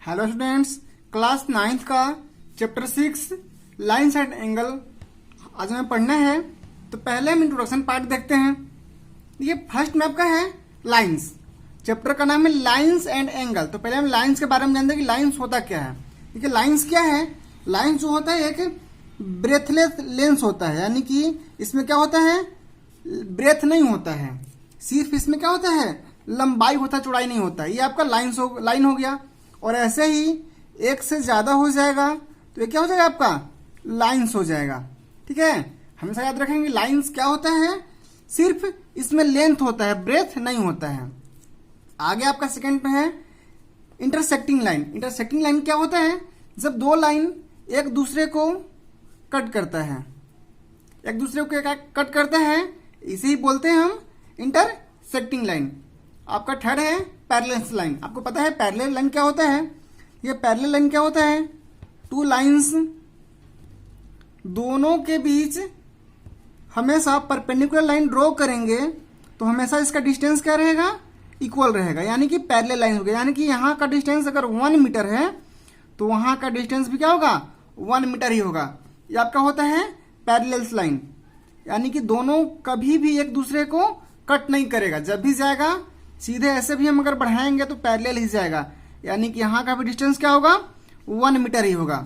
Hello students, class 9th का chapter 6 lines and angle आज हमें पढ़ना है। तो पहले हम इंट्रोडक्शन पार्ट देखते हैं। ये फर्स्ट में आपका है लाइन्स। चैप्टर का नाम है लाइन्स एंड एंगल। तो पहले हम लाइन्स के बारे में जानते हैं कि लाइन्स होता क्या है। देखिए लाइन्स क्या है। लाइन्स जो होता है एक ब्रेथलेस लेंस होता है, यानी कि इसमें क्या होता है, ब्रेथ नहीं होता है, सिर्फ इसमें क्या होता है, लंबाई होता है, चौड़ाई नहीं होता है। ये आपका लाइन हो गया। और ऐसे ही एक से ज्यादा हो जाएगा तो ये क्या हो जाएगा, आपका लाइन्स हो जाएगा। ठीक है, हमेशा याद रखेंगे लाइन्स क्या होता है, सिर्फ इसमें लेंथ होता है, ब्रेथ नहीं होता है। आगे आपका सेकंड पे है इंटरसेक्टिंग लाइन। इंटरसेक्टिंग लाइन क्या होता है, जब दो लाइन एक दूसरे को कट करता है, एक दूसरे को कट करता है, इसे ही बोलते हैं हम इंटरसेक्टिंग लाइन। आपका थर्ड है पैरेलल लाइन। आपको पता है पैरेलल लाइन क्या होता है। ये पैरेलल लाइन क्या होता है, टू लाइंस दोनों के बीच हमेशा परपेंडिकुलर लाइन ड्रॉ करेंगे तो हमेशा इसका डिस्टेंस क्या रहेगा, इक्वल रहेगा, यानी कि पैरेलल लाइन हो गया। यानी कि यहाँ का डिस्टेंस अगर 1 मीटर है तो वहां का डिस्टेंस भी क्या होगा, 1 मीटर ही होगा। ये आपका होता है पैरेलल लाइन, यानी कि दोनों कभी भी एक दूसरे को कट नहीं करेगा। जब भी जाएगा सीधे ऐसे भी हम अगर बढ़ाएंगे तो पैरेलल ही जाएगा, यानी कि यहाँ का भी डिस्टेंस क्या होगा, 1 मीटर ही होगा।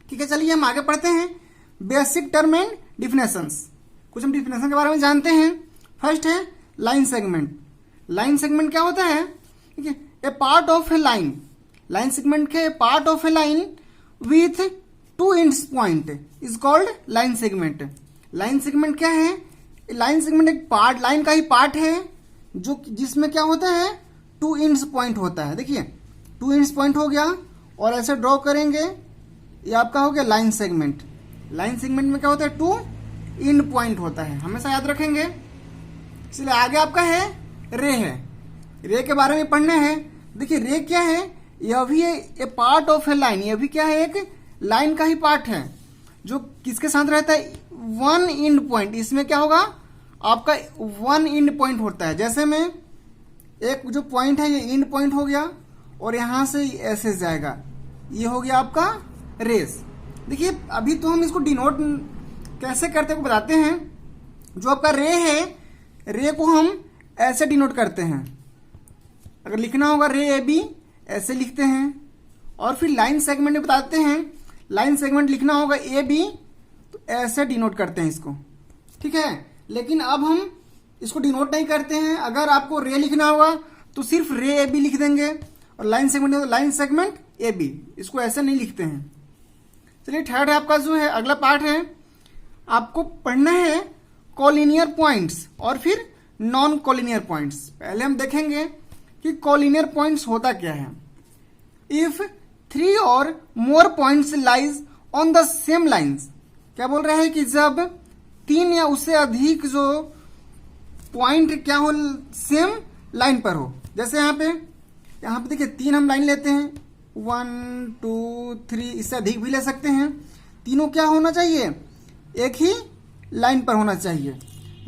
ठीक है, चलिए हम आगे पढ़ते हैं बेसिक टर्म एंड डिफिनेशंस। कुछ हम डिफिनेशन के बारे में जानते हैं। फर्स्ट है लाइन सेगमेंट। लाइन सेगमेंट क्या होता है, ठीक है, a part of a line. Line segment के part of a line with 2 ends point is called line segment. Line segment क्या है, लाइन सेगमेंट एक पार्ट, लाइन का ही पार्ट है जो जिसमें क्या होता है, 2 एंड्स पॉइंट होता है। देखिए 2 एंड्स पॉइंट हो गया और ऐसे ड्रॉ करेंगे, ये आपका हो गया लाइन सेगमेंट। लाइन सेगमेंट में क्या होता है, 2 एंड पॉइंट होता है, हमेशा याद रखेंगे। इसलिए आगे आपका है रे है। रे के बारे में पढ़ना है। देखिए रे क्या है, यह भी ए पार्ट ऑफ ए लाइन। यह भी क्या है, एक लाइन का ही पार्ट है जो किसके साथ रहता है, 1 एंड पॉइंट। इसमें क्या होगा, आपका 1 एंड पॉइंट होता है। जैसे में एक जो पॉइंट है ये एंड पॉइंट हो गया और यहां से ऐसे जाएगा, ये हो गया आपका रेस। देखिए अभी तो हम इसको डिनोट कैसे करते हैं बताते हैं। जो आपका रे है, रे को हम ऐसे डिनोट करते हैं। अगर लिखना होगा रे ए बी, ऐसे लिखते हैं। और फिर लाइन सेगमेंट में बताते हैं, लाइन सेगमेंट लिखना होगा ए बी, तो ऐसे डिनोट करते हैं इसको। ठीक है, लेकिन अब हम इसको डिनोट नहीं करते हैं। अगर आपको रे लिखना होगा तो सिर्फ रे ए बी लिख देंगे, और line segment line segment A B, इसको ऐसे नहीं लिखते हैं। चलिए थर्ड है आपका जो है अगला पार्ट है, आपको पढ़ना है कोलिनियर पॉइंट्स और फिर नॉन कोलिनियर पॉइंट्स। पहले हम देखेंगे कि कोलिनियर पॉइंट्स होता क्या है। इफ 3 और more points lies on the same lines. क्या बोल रहा है कि जब 3 या उससे अधिक जो पॉइंट क्या हो, सेम लाइन पर हो। जैसे यहाँ पे देखिए 3 हम लाइन लेते हैं, 1 2 3, इससे अधिक भी ले सकते हैं। तीनों क्या होना चाहिए, एक ही लाइन पर होना चाहिए।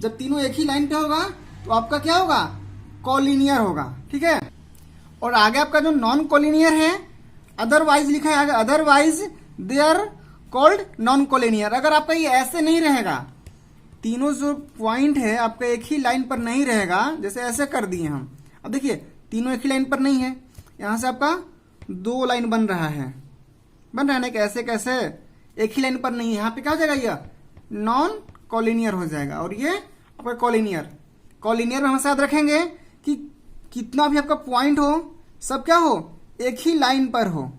जब तीनों एक ही लाइन पे होगा तो आपका क्या होगा, कोलिनियर होगा। ठीक है, और आगे आपका जो नॉन कोलिनियर है, अदरवाइज लिखा है आगे, otherwise they are called non collinear. अगर आपका ये ऐसे नहीं रहेगा, तीनों जो पॉइंट है आपका एक ही लाइन पर नहीं रहेगा, जैसे ऐसे कर दिए हम। अब देखिए तीनों एक ही लाइन पर नहीं है, यहां से आपका 2 लाइन बन रहा है ना, कैसे कैसे एक ही लाइन पर नहीं है। यहाँ पे क्या हो जाएगा, यह नॉन कोलिनियर हो जाएगा और ये आपका कोलिनियर। कोलिनियर में हमेशा याद रखेंगे कि कितना भी आपका पॉइंट हो, सब क्या हो, एक ही लाइन पर हो,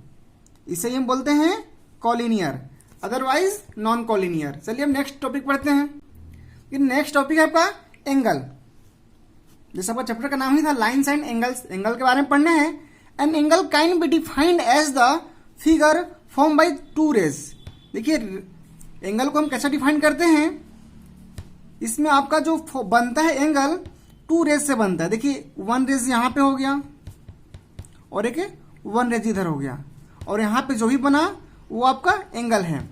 इसे हम बोलते हैं कोलिनियर, अदरवाइज नॉन कोलिनियर। चलिए हम नेक्स्ट टॉपिक पढ़ते हैं। नेक्स्ट टॉपिक है आपका एंगल। जैसे आपका चैप्टर का नाम ही था लाइन्स एंड एंगल्स। एंगल के बारे में पढ़ना है। An angle can be defined as the figure form by 2 rays. देखिए एंगल को हम कैसे डिफाइन करते हैं, इसमें आपका जो बनता है एंगल 2 रेज से बनता है। देखिए 1 रेज यहां पे हो गया और एक 1 रेज इधर हो गया, और यहां पे जो भी बना वो आपका एंगल है।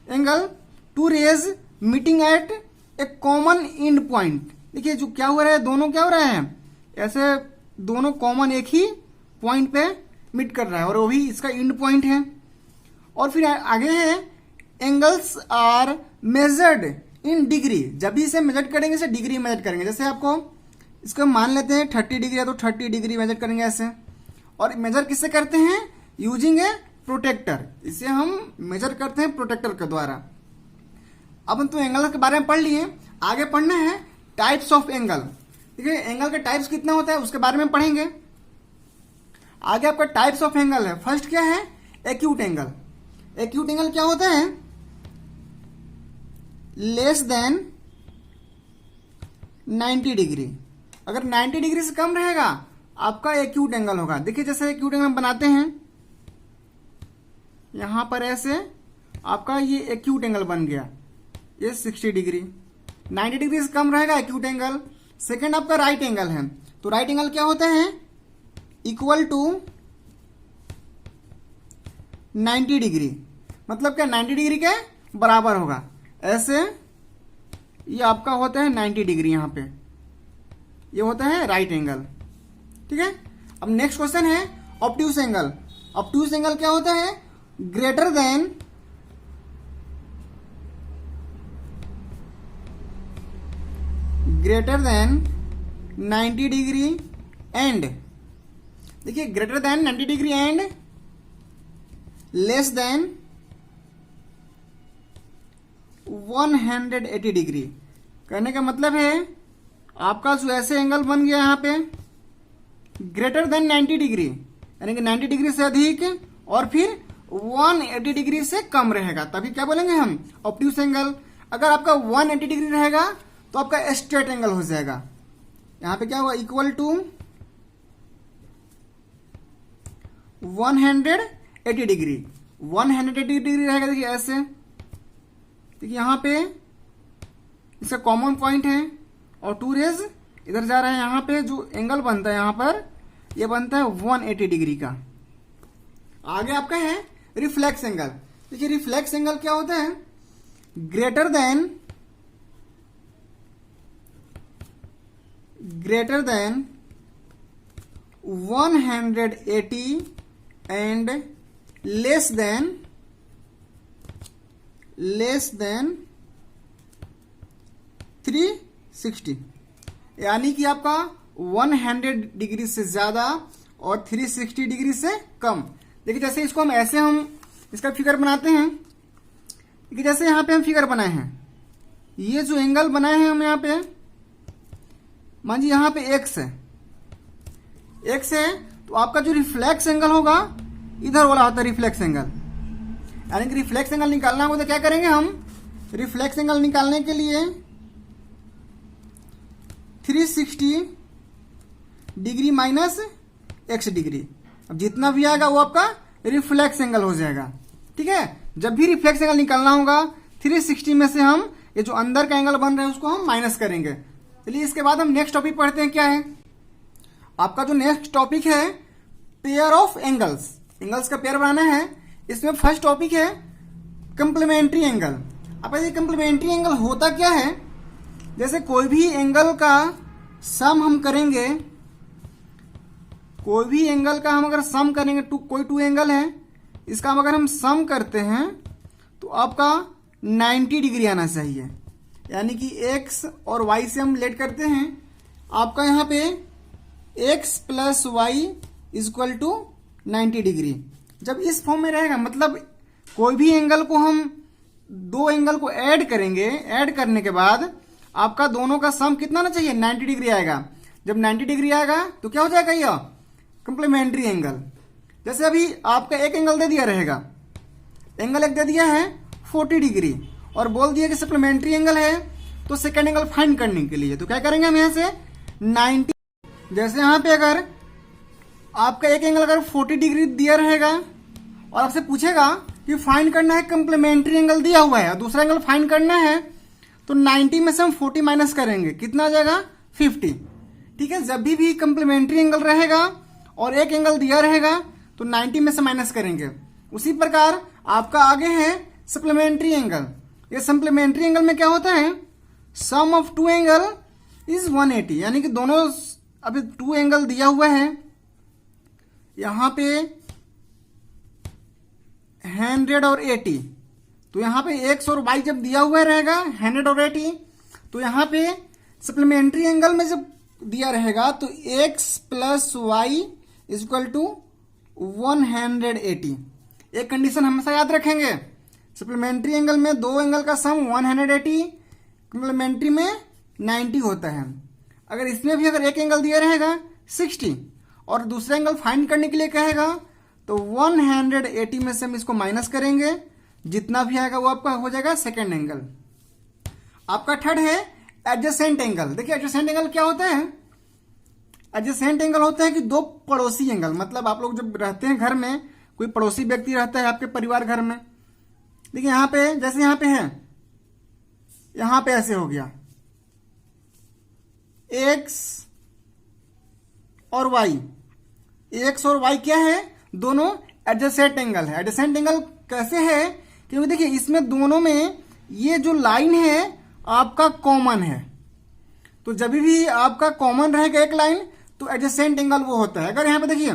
Angle 2 rays meeting at a common end point. देखिए जो क्या हो रहा है, दोनों क्या हो रहा है, ऐसे दोनों कॉमन एक ही पॉइंट पे मीट कर रहा है और वो भी इसका एंड पॉइंट है। और फिर आगे है angles are measured in degree. जब भी इसे मेजर करेंगे इसे डिग्री मेजर करेंगे। जैसे आपको इसको मान लेते हैं 30 डिग्री है तो 30 डिग्री मेजर करेंगे ऐसे। और मेजर किससे करते हैं? Using a protractor. इसे हम मेजर करते हैं प्रोटेक्टर के द्वारा। अब हम तो एंगल के बारे में पढ़ लिए, आगे पढ़ना है टाइप्स ऑफ एंगल। ठीक है, एंगल के टाइप्स कितना होता है उसके बारे में पढ़ेंगे। आगे आपका टाइप्स ऑफ एंगल है। फर्स्ट क्या है? Acute angle. एक्यूट एंगल क्या होता है? Less than 90 degree. अगर 90 डिग्री से कम रहेगा आपका एक्यूट एंगल होगा। देखिए जैसे एक्यूट एंगल बनाते हैं यहां पर ऐसे, आपका ये एक्यूट एंगल बन गया, ये 60 डिग्री। 90 डिग्री से कम रहेगा एक्यूट एंगल। सेकेंड आपका राइट एंगल है। तो राइट एंगल क्या होता है? Equal to 90 degree. मतलब क्या? 90 डिग्री के बराबर होगा। ऐसे ये आपका होता है 90 डिग्री, यहां पे ये होता है राइट एंगल। ठीक है, अब नेक्स्ट क्वेश्चन है ऑब्ट्यूस एंगल। ऑब्ट्यूस एंगल क्या होता है? ग्रेटर देन 90 डिग्री एंड, देखिए greater than 90 degree and less than 180 degree. कहने का मतलब है आपका जो ऐसे एंगल बन गया यहां पे ग्रेटर देन 90 डिग्री, यानी कि 90 डिग्री से अधिक और फिर 180 डिग्री से कम रहेगा, तभी क्या बोलेंगे हम? Obtuse angle. अगर आपका 180 डिग्री रहेगा तो आपका स्ट्रेट एंगल हो जाएगा। यहां पे क्या होगा? Equal to 180 degree. 180 डिग्री रहेगा, देखिए ऐसे। देखिए यहां पे इसका कॉमन पॉइंट है और टू रेज इधर जा रहा है। यहां पे जो एंगल बनता है यहां पर ये बनता है 180 डिग्री का। आगे आपका है रिफ्लेक्स एंगल। देखिए रिफ्लेक्स एंगल क्या होता है? Greater than 180 and less than 360, यानी कि आपका 100 डिग्री से ज्यादा और 360 डिग्री से कम। देखिए जैसे इसको हम ऐसे इसका फिगर बनाते हैं। देखिए जैसे यहां पे हम फिगर बनाए हैं, ये जो एंगल बनाए हैं हम यहां पे, मान लीजिए यहां पे x है, तो आपका जो रिफ्लेक्स एंगल होगा इधर वाला होता है रिफ्लेक्स एंगल। यानी कि रिफ्लेक्स एंगल निकालना होगा तो क्या करेंगे हम? रिफ्लेक्स एंगल निकालने के लिए 360 डिग्री माइनस x डिग्री, अब जितना भी आएगा वो आपका रिफ्लेक्स एंगल हो जाएगा। ठीक है, जब भी रिफ्लेक्स एंगल निकालना होगा 360 में से हम ये जो अंदर का एंगल बन रहा है उसको हम माइनस करेंगे। चलिए इसके बाद हम नेक्स्ट टॉपिक पढ़ते हैं। क्या है आपका जो नेक्स्ट टॉपिक है? Pair of angles. एंगल्स का पेयर बनाना है। इसमें फर्स्ट टॉपिक है कंप्लीमेंट्री एंगल। अब ये कंप्लीमेंट्री एंगल होता क्या है? जैसे कोई भी एंगल का सम हम करेंगे, कोई भी एंगल का हम अगर सम करेंगे, कोई टू एंगल है, इसका अगर हम सम करते हैं तो आपका 90 डिग्री आना चाहिए। यानी कि x और y से हम लेट करते हैं, आपका यहां पे x plus y equal to 90 degree. जब इस फॉर्म में रहेगा मतलब कोई भी एंगल को हम दो एंगल को ऐड करेंगे, ऐड करने के बाद आपका दोनों का सम कितना आना चाहिए? 90 डिग्री आएगा। जब 90 डिग्री आएगा तो क्या हो जाएगा? यह कंप्लीमेंट्री एंगल। जैसे अभी आपका एक एंगल दे दिया रहेगा, एंगल एक दे दिया है 40 डिग्री और बोल दिया कि सप्लीमेंट्री एंगल है, तो सेकेंड एंगल फाइंड करने के लिए तो क्या करेंगे हम? यहां से 90, जैसे यहां पे अगर आपका एक एंगल अगर 40 डिग्री दिया रहेगा और आपसे पूछेगा कि फाइंड करना है, कंप्लीमेंट्री एंगल दिया हुआ है और दूसरा एंगल फाइंड करना है, तो 90 में से हम 40 माइनस करेंगे, कितना आ जाएगा? 50। ठीक है, जब भी कंप्लीमेंट्री एंगल रहेगा और एक एंगल दिया रहेगा तो 90 में से माइनस करेंगे। उसी प्रकार आपका आगे है सप्लीमेंट्री एंगल। ये सप्लीमेंट्री एंगल में क्या होता है? सम ऑफ टू एंगल इज 180, यानी कि दोनों अभी टू एंगल दिया हुआ है, यहां पे 100 और 80, तो यहाँ पे एक्स और वाई जब दिया हुआ रहेगा 100 और 80, तो यहाँ पे सप्लीमेंट्री एंगल में जब दिया रहेगा तो x plus y is equal to 180। एक कंडीशन हमेशा याद रखेंगे, सप्लीमेंट्री एंगल में दो एंगल का सम 180, कम्प्लीमेंट्री में 90 होता है। अगर इसमें भी अगर एक एंगल दिया रहेगा 60 और दूसरा एंगल फाइंड करने के लिए कहेगा तो 180 में से हम इसको माइनस करेंगे, जितना भी आएगा वो आपका हो जाएगा सेकेंड एंगल। आपका थर्ड है एडजेसेंट एंगल। देखिए एडजेसेंट एंगल क्या होता है? एडजेसेंट एंगल होता है कि दो पड़ोसी एंगल, मतलब आप लोग जब रहते हैं घर में, कोई पड़ोसी व्यक्ति रहता है आपके परिवार घर में, देखिए यहां पे जैसे यहां पे है, यहां पे ऐसे हो गया एक्स और वाई। एक्स और वाई क्या है? दोनों एडजेसेंट एंगल है। एडजेसेंट एंगल कैसे है? क्योंकि देखिए इसमें दोनों में ये जो लाइन है आपका कॉमन है, तो जब भी आपका कॉमन रहेगा एक लाइन तो एडजेसेंट एंगल वो होता है। अगर यहाँ पे देखिए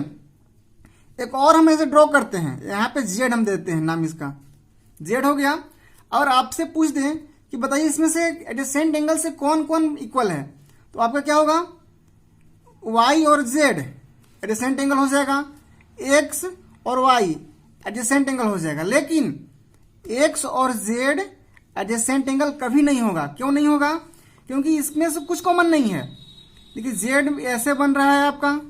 एक और हम ऐसे ड्रॉ करते हैं, यहाँ पे जेड हम देते हैं नाम इसका, जेड हो गया, और आपसे पूछ दें कि बताइए इसमें से एडजेसेंट एंगल से कौन कौन इक्वल है, तो आपका क्या होगा? वाई और जेड एडजेसेंट एंगल हो जाएगा, एक्स और वाई एडजेसेंट एंगल हो जाएगा। लेकिन एक्स और जेड एडजेसेंट एंगल कभी नहीं होगा। क्यों नहीं होगा? क्योंकि इसमें से कुछ कॉमन नहीं है। देखिए जेड ऐसे बन रहा है आपका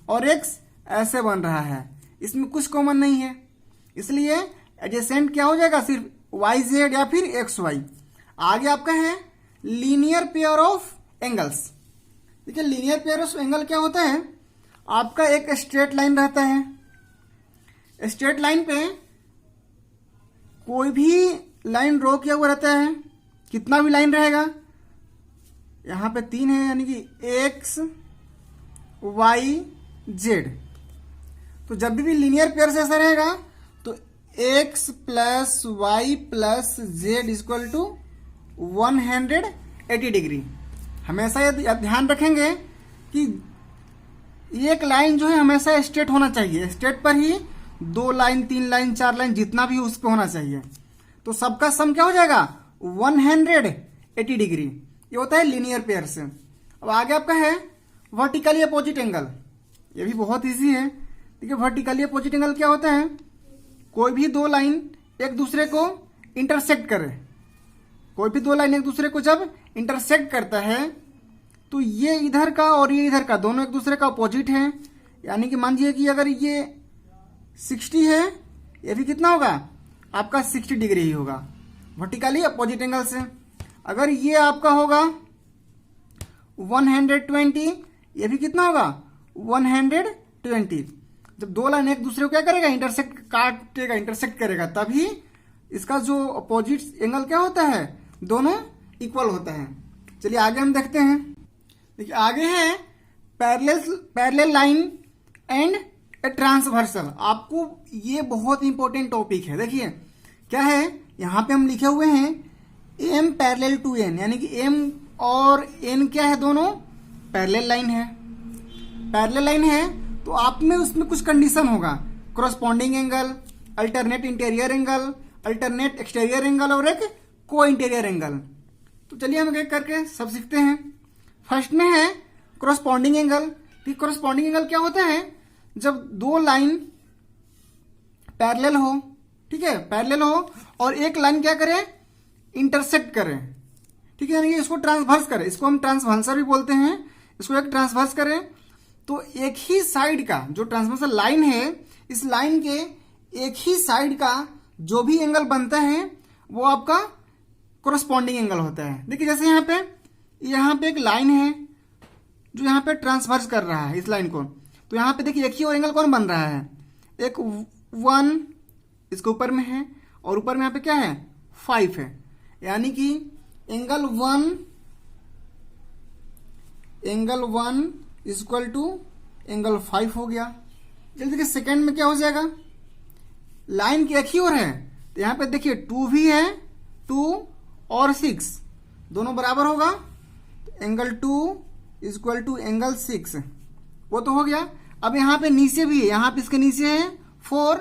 और एक्स ऐसे बन रहा है, इसमें कुछ कॉमन नहीं है, इसलिए एडजेसेंट क्या हो जाएगा? सिर्फ वाई जेड या फिर एक्स वाई। आगे आपका है लीनियर पेयर ऑफ एंगल्स। देखिए लीनियर पेयर ऑफ एंगल क्या होता है? आपका एक स्ट्रेट लाइन रहता है, स्ट्रेट लाइन पे कोई भी लाइन ड्रॉ किया हुआ रहता है, कितना भी लाइन रहेगा, यहां पे 3 है यानी कि एक्स वाई जेड, तो जब भी लीनियर पेयर से ऐसा रहेगा तो x plus y plus z equal to 180 degree. हमेशा ये ध्यान रखेंगे कि एक लाइन जो है हमेशा स्ट्रेट होना चाहिए, स्ट्रेट पर ही 2 लाइन 3 लाइन 4 लाइन जितना भी उस पर होना चाहिए, तो सबका सम क्या हो जाएगा? 180 डिग्री। ये होता है लीनियर पेयर से। अब आगे आपका है वर्टिकली अपोजिट एंगल। ये भी बहुत इजी है। देखिए वर्टिकली अपोजिट एंगल क्या होता है? कोई भी दो लाइन एक दूसरे को इंटरसेक्ट करे, कोई भी दो लाइन एक दूसरे को जब इंटरसेक्ट करता है तो ये इधर का और ये इधर का दोनों एक दूसरे का अपोजिट है, यानी कि मान लीजिए कि अगर ये 60 है, ये भी कितना होगा? आपका 60 डिग्री ही होगा वर्टिकली अपोजिट एंगल से। अगर ये आपका होगा 120, ये भी कितना होगा? 120। जब दो लाइन एक दूसरे को क्या करेगा? इंटरसेक्ट काटेगा, इंटरसेक्ट करेगा, तभी इसका जो अपोजिट एंगल क्या होता है? दोनों इक्वल होता है। चलिए आगे हम देखते हैं। देखिए आगे है parallel line and a transversal. आपको ये बहुत इंपॉर्टेंट टॉपिक है। देखिए क्या है, यहां पे हम लिखे हुए हैं एम पैरेलल टू एन, यानी कि एम और एन क्या है? दोनों पैरेलल लाइन है। पैरेलल लाइन है तो आप में उसमें कुछ कंडीशन होगा, corresponding angle, alternate interior angle, alternate exterior angle और एक को इंटीरियर एंगल। तो चलिए हम एक करके सब सीखते हैं। फर्स्ट में है कॉरस्पॉन्डिंग एंगल। ठीक, कॉरस्पॉन्डिंग एंगल क्या होता है? जब दो लाइन पैरेलल हो, ठीक है, पैरेलल हो और एक लाइन क्या करे? इंटरसेक्ट करे, ठीक है, यानी कि इसको ट्रांसवर्स करे, इसको हम ट्रांसवर्सर भी बोलते हैं। इसको एक ट्रांसवर्स करे तो एक ही साइड का जो ट्रांसवर्सल लाइन है, इस लाइन के एक ही साइड का जो भी एंगल बनता है वो आपका कॉरस्पॉन्डिंग एंगल होता है। देखिए जैसे यहाँ पे एक लाइन है जो यहाँ पे ट्रांसवर्स कर रहा है इस लाइन को, तो यहाँ पे देखिए एक ही और एंगल कौन बन रहा है? एक 1 इसके ऊपर में है और ऊपर में यहाँ पे क्या है? 5 है, यानी कि एंगल 1 इक्वल टू एंगल 5 हो गया। चलिए देखिए सेकेंड में क्या हो जाएगा? लाइन की एक ही ओर है तो यहाँ पे देखिए 2 भी है, 2 और 6 दोनों बराबर होगा, तो एंगल 2 इक्वल टू एंगल 6, वो तो हो गया। अब यहाँ पे नीचे भी है, यहाँ पे इसके नीचे है 4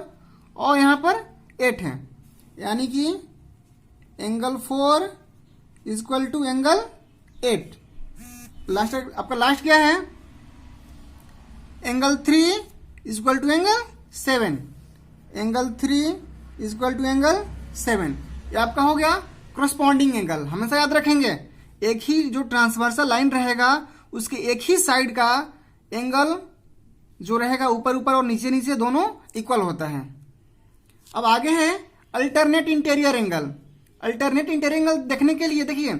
और यहाँ पर 8 है, यानी कि angle 4 equal to angle 8। Last आपका लास्ट क्या है, angle 3 equal to angle 7। Angle 3 equal to angle 7, ये आपका हो गया क्रॉसपॉन्डिंग एंगल। हमेशा याद रखेंगे एक ही जो ट्रांसवर्सल लाइन रहेगा उसके एक ही साइड का एंगल जो रहेगा ऊपर ऊपर और नीचे नीचे दोनों इक्वल होता है। अब आगे है alternate interior angle. Alternate interior angle देखने के लिए देखिए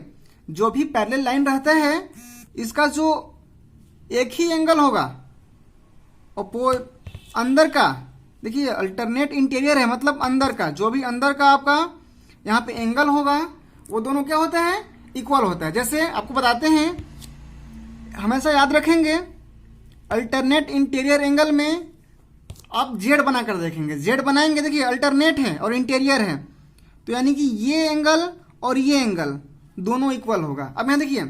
जो भी पैरेलल लाइन रहता है इसका जो एक ही एंगल होगा और अंदर का, देखिए अल्टरनेट इंटीरियर है मतलब अंदर का, जो भी अंदर का आपका यहाँ पे एंगल होगा वो दोनों क्या होता है, इक्वल होता है। जैसे आपको बताते हैं, हमेशा याद रखेंगे अल्टरनेट इंटीरियर एंगल में आप जेड बनाकर देखेंगे। जेड बनाएंगे, देखिए अल्टरनेट है और इंटीरियर है, तो यानी कि ये एंगल और ये एंगल दोनों इक्वल होगा। अब यहाँ देखिए,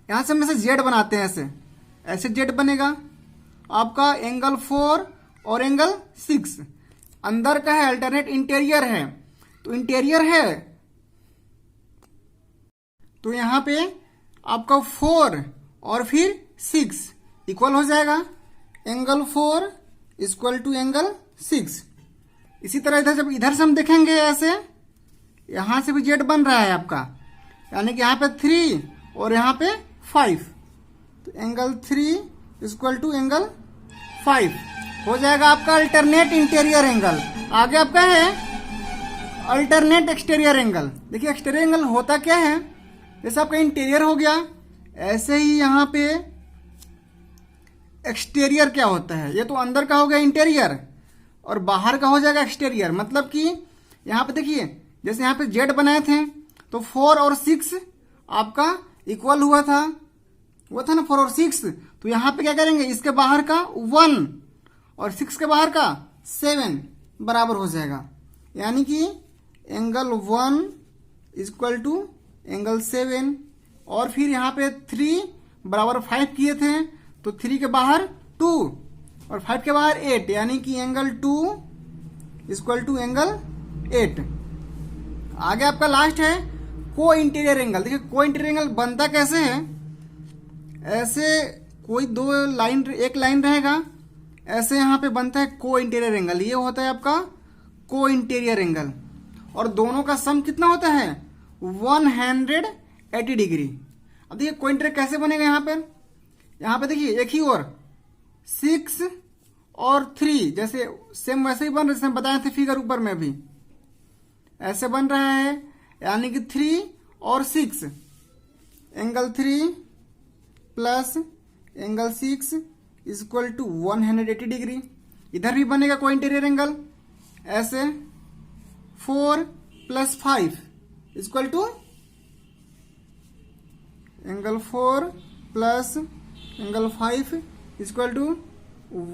यहाँ से हम ऐसे जेड बनाते हैं, ऐसे ऐसे जेड बनेगा आपका एंगल 4 और एंगल 6। अंदर का है, अल्टरनेट इंटीरियर है, तो इंटीरियर है तो यहाँ पे आपका 4 और फिर 6 इक्वल हो जाएगा। Angle 4 equal to angle 6। इसी तरह इधर जब इधर से हम देखेंगे ऐसे, यहां से भी जेड बन रहा है आपका, यानी कि यहाँ पे 3 और यहाँ पे 5, तो एंगल 3 इक्वल टू एंगल 5 हो जाएगा आपका अल्टरनेट इंटीरियर एंगल। आगे आपका है अल्टरनेट एक्सटीरियर एंगल। देखिए एक्सटीरियर एंगल होता क्या है, जैसे आपका इंटीरियर हो गया, ऐसे ही यहाँ पे एक्सटीरियर क्या होता है, ये तो अंदर का हो गया इंटीरियर और बाहर का हो जाएगा एक्सटीरियर। मतलब कि यहाँ पे देखिए जैसे यहाँ पे जेड बनाए थे तो 4 और 6 आपका इक्वल हुआ था, वो था ना 4 और 6, तो यहाँ पे क्या करेंगे, इसके बाहर का 1 और 6 के बाहर का 7 बराबर हो जाएगा, यानी कि एंगल 1 इक्वल टू एंगल 7। और फिर यहाँ पे 3 बराबर 5 किए थे, तो 3 के बाहर 2 और 5 के बाहर 8, यानी कि एंगल 2 इक्वल टू एंगल 8। आगे आपका लास्ट है को इंटीरियर एंगल। देखिए को इंटीरियर एंगल बनता कैसे है, ऐसे कोई दो लाइन, एक लाइन रहेगा, ऐसे यहाँ पे बनता है को इंटीरियर एंगल। ये होता है आपका को इंटीरियर एंगल, और दोनों का सम कितना होता है 180 डिग्री। अब देखिए को इंटीरियर कैसे बनेगा, यहाँ पे देखिए एक ही और 6 और 3 जैसे सेम वैसे ही बन रहे, जैसे हम बताए थे फिगर ऊपर में भी ऐसे बन रहा है, यानी कि 3 और 6 angle 3 plus angle 6 equal to 180 degree. इधर भी बनेगा को इंटीरियर एंगल, ऐसे 4 plus 5 equal to angle 4 plus angle 5 equal to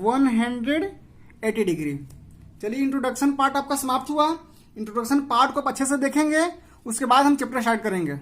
180 degree. चलिए इंट्रोडक्शन पार्ट आपका समाप्त हुआ। इंट्रोडक्शन पार्ट को आप अच्छे से देखेंगे, उसके बाद हम चैप्टर स्टार्ट करेंगे।